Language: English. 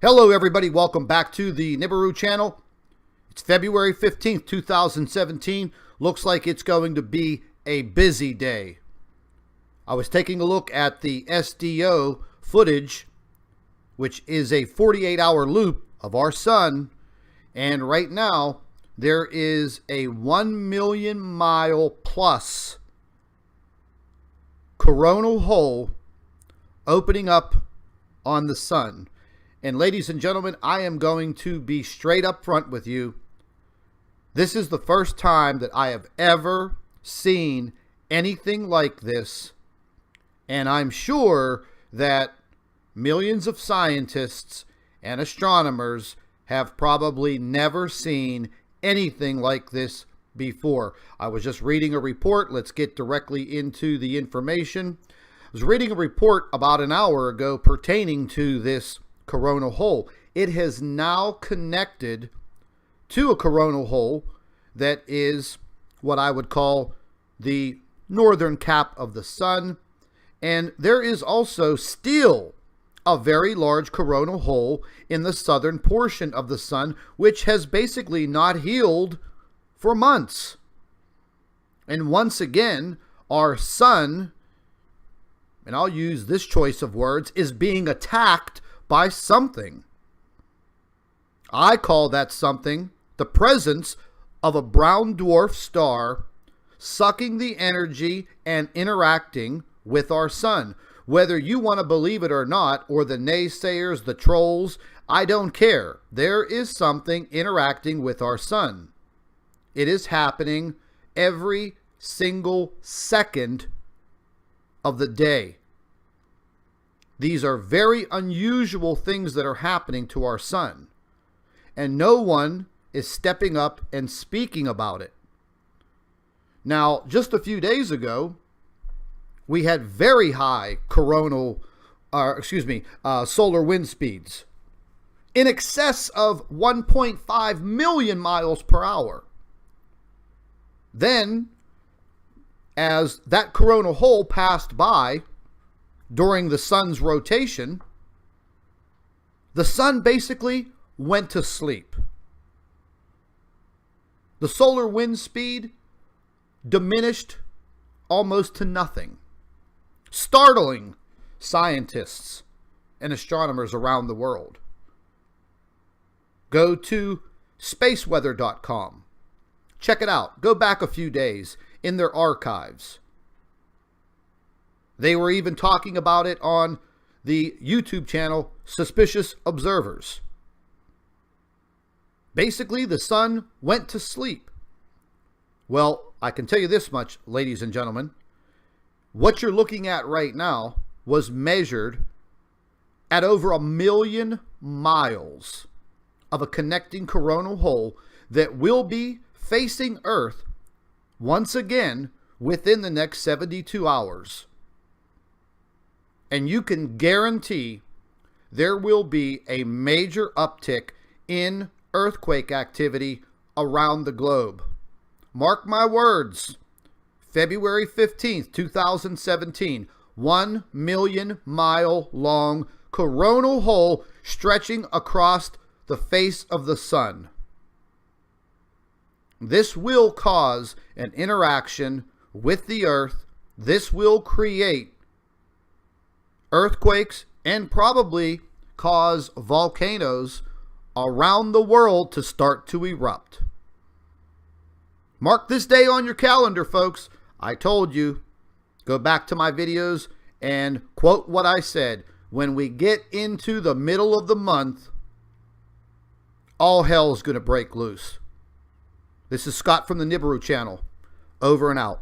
Hello everybody, welcome back to the Nibiru channel. It's February 15th, 2017. Looks like it's going to be a busy day. I was taking a look at the SDO footage, which is a 48-hour loop of our sun, and right now there is a 1 million mile plus coronal hole opening up on the sun. And ladies and gentlemen, I am going to be straight up front with you. This is the first time that I have ever seen anything like this. And I'm sure that millions of scientists and astronomers have probably never seen anything like this before. I was just reading a report. Let's get directly into the information. I was reading a report about an hour ago pertaining to this coronal hole. It has now connected to a coronal hole that is what I would call the northern cap of the sun, and there is also still a very large coronal hole in the southern portion of the sun, which has basically not healed for months. And once again, our sun, and I'll use this choice of words, is being attacked by something. I call that something the presence of a brown dwarf star sucking the energy and interacting with our sun. Whether you want to believe it or not, or the naysayers, the trolls, I don't care. There is something interacting with our sun. It is happening every single second of the day. These are very unusual things that are happening to our sun, and no one is stepping up and speaking about it. Now, just a few days ago, we had very high solar wind speeds in excess of 1.5 million miles per hour. Then, as that coronal hole passed by, during the sun's rotation, the sun basically went to sleep. The solar wind speed diminished almost to nothing, startling scientists and astronomers around the world. Go to spaceweather.com. Check it out. Go back a few days in their archives. They were even talking about it on the YouTube channel Suspicious Observers. Basically, the sun went to sleep. Well, I can tell you this much, ladies and gentlemen. What you're looking at right now was measured at over 1 million miles of a connecting coronal hole that will be facing Earth once again within the next 72 hours. And you can guarantee there will be a major uptick in earthquake activity around the globe. Mark my words, February 15th, 2017, 1 million mile long coronal hole stretching across the face of the sun. This will cause an interaction with the earth. This will create earthquakes and probably cause volcanoes around the world to start to erupt. Mark this day on your calendar, folks. I told you. Go back to my videos and quote what I said. When we get into the middle of the month, all hell is going to break loose. This is Scott from the Nibiru channel. Over and out.